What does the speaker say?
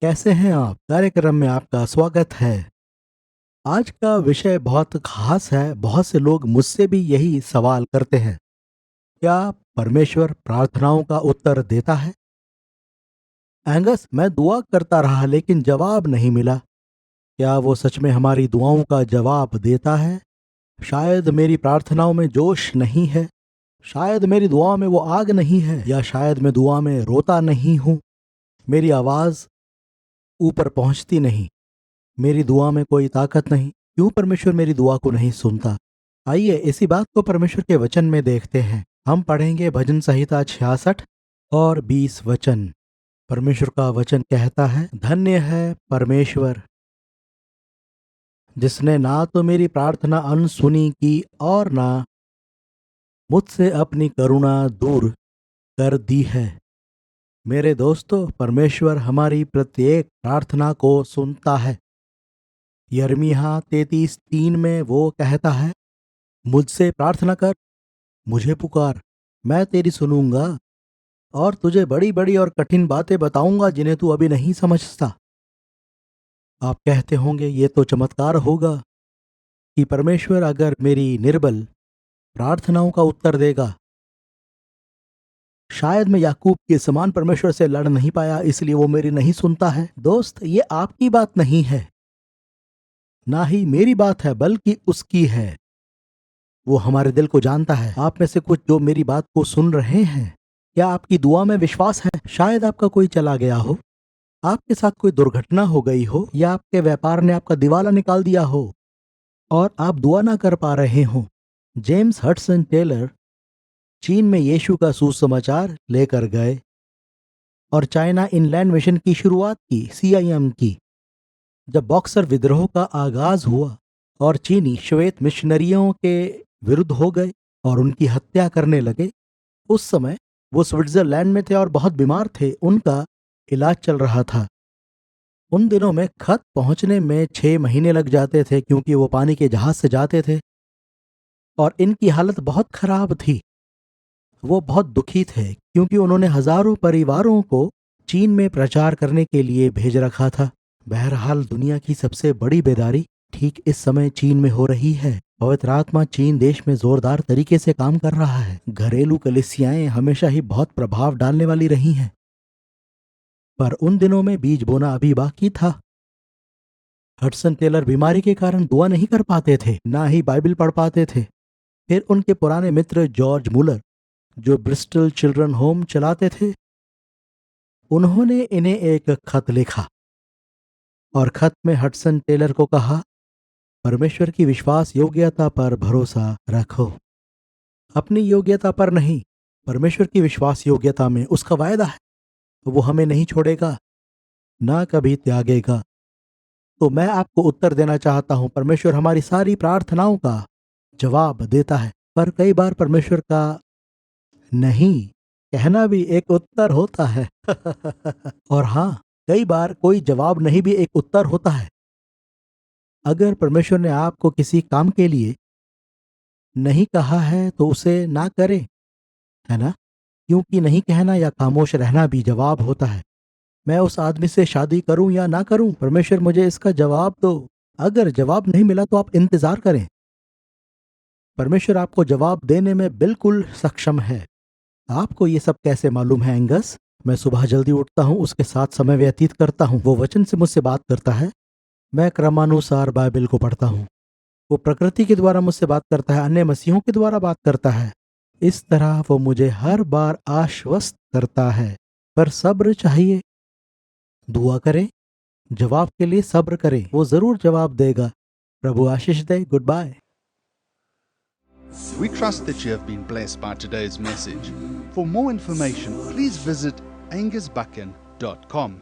कैसे हैं आप? कार्यक्रम में आपका स्वागत है। आज का विषय बहुत खास है। बहुत से लोग मुझसे भी यही सवाल करते हैं। क्या परमेश्वर प्रार्थनाओं का उत्तर देता है? एंगस, मैं दुआ करता रहा लेकिन जवाब नहीं मिला। क्या वो सच में हमारी दुआओं का जवाब देता है? शायद मेरी प्रार्थनाओं में जोश नहीं है, शायद मेरी दुआ में वो आग नहीं है, या शायद मैं दुआ में रोता नहीं हूँ। मेरी आवाज ऊपर पहुंचती नहीं, मेरी दुआ में कोई ताकत नहीं। क्यों परमेश्वर मेरी दुआ को नहीं सुनता? आइए इसी बात को परमेश्वर के वचन में देखते हैं। हम पढ़ेंगे भजन संहिता 66 और 20 वचन। परमेश्वर का वचन कहता है, धन्य है परमेश्वर जिसने ना तो मेरी प्रार्थना अनसुनी की और ना मुझसे अपनी करुणा दूर कर दी है। मेरे दोस्तों, परमेश्वर हमारी प्रत्येक प्रार्थना को सुनता है। यिर्मयाह 33:3 में वो कहता है, मुझसे प्रार्थना कर, मुझे पुकार, मैं तेरी सुनूंगा और तुझे बड़ी बड़ी और कठिन बातें बताऊंगा जिन्हें तू अभी नहीं समझता। आप कहते होंगे ये तो चमत्कार होगा कि परमेश्वर अगर मेरी निर्बल प्रार्थनाओं का उत्तर देगा। शायद मैं याकूब के समान परमेश्वर से लड़ नहीं पाया इसलिए वो मेरी नहीं सुनता है। दोस्त, ये आपकी बात नहीं है, ना ही मेरी बात है, बल्कि उसकी है। वो हमारे दिल को जानता है। आप में से कुछ जो मेरी बात को सुन रहे हैं, क्या आपकी दुआ में विश्वास है? शायद आपका कोई चला गया हो, आपके साथ कोई दुर्घटना हो गई हो, या आपके व्यापार ने आपका दिवाला निकाल दिया हो और आप दुआ ना कर पा रहे हो। जेम्स हडसन टेलर चीन में यीशु का सुसमाचार लेकर गए और चाइना इनलैंड मिशन की शुरुआत की, CIM की। जब बॉक्सर विद्रोह का आगाज हुआ और चीनी श्वेत मिशनरियों के विरुद्ध हो गए और उनकी हत्या करने लगे, उस समय वो स्विट्जरलैंड में थे और बहुत बीमार थे। उनका इलाज चल रहा था। उन दिनों में खत पहुंचने में 6 महीने लग जाते थे क्योंकि वो पानी के जहाज से जाते थे और इनकी हालत बहुत खराब थी। वो बहुत दुखी थे क्योंकि उन्होंने हजारों परिवारों को चीन में प्रचार करने के लिए भेज रखा था। बहरहाल, दुनिया की सबसे बड़ी बेदारी ठीक इस समय चीन में हो रही है। पवित्र आत्मा चीन देश में जोरदार तरीके से काम कर रहा है। घरेलू कलीसियाएं हमेशा ही बहुत प्रभाव डालने वाली रही हैं, पर उन दिनों में बीज बोना अभी बाकी था। हडसन टेलर बीमारी के कारण दुआ नहीं कर पाते थे, ना ही बाइबल पढ़ पाते थे। फिर उनके पुराने मित्र जॉर्ज मुलर, जो ब्रिस्टल चिल्ड्रन होम चलाते थे, उन्होंने इन्हें एक खत लिखा और खत में हडसन टेलर को कहा, परमेश्वर की विश्वास योग्यता पर भरोसा रखो, अपनी योग्यता पर नहीं। परमेश्वर की विश्वास योग्यता में उसका वायदा है, वो हमें नहीं छोड़ेगा, ना कभी त्यागेगा। तो मैं आपको उत्तर देना चाहता हूं, परमेश्वर हमारी सारी प्रार्थनाओं का जवाब देता है, पर कई बार परमेश्वर का नहीं कहना भी एक उत्तर होता है। और हाँ, कई बार कोई जवाब नहीं भी एक उत्तर होता है। अगर परमेश्वर ने आपको किसी काम के लिए नहीं कहा है तो उसे ना करें, है ना? क्योंकि नहीं कहना या खामोश रहना भी जवाब होता है। मैं उस आदमी से शादी करूं या ना करूं, परमेश्वर मुझे इसका जवाब दो। अगर जवाब नहीं मिला तो आप इंतजार करें। परमेश्वर आपको जवाब देने में बिल्कुल सक्षम है। आपको ये सब कैसे मालूम है एंगस? मैं सुबह जल्दी उठता हूँ, उसके साथ समय व्यतीत करता हूँ, वो वचन से मुझसे बात करता है। मैं क्रमानुसार बाइबल को पढ़ता हूँ। वो प्रकृति के द्वारा मुझसे बात करता है, अन्य मसीहों के द्वारा बात करता है। इस तरह वो मुझे हर बार आश्वस्त करता है। पर सब्र चाहिए। दुआ करें, जवाब के लिए सब्र करें, वो जरूर जवाब देगा। प्रभु आशीष दे। Goodbye. We trust that you have been blessed by today's message. For more information, please visit angusbuchan.com.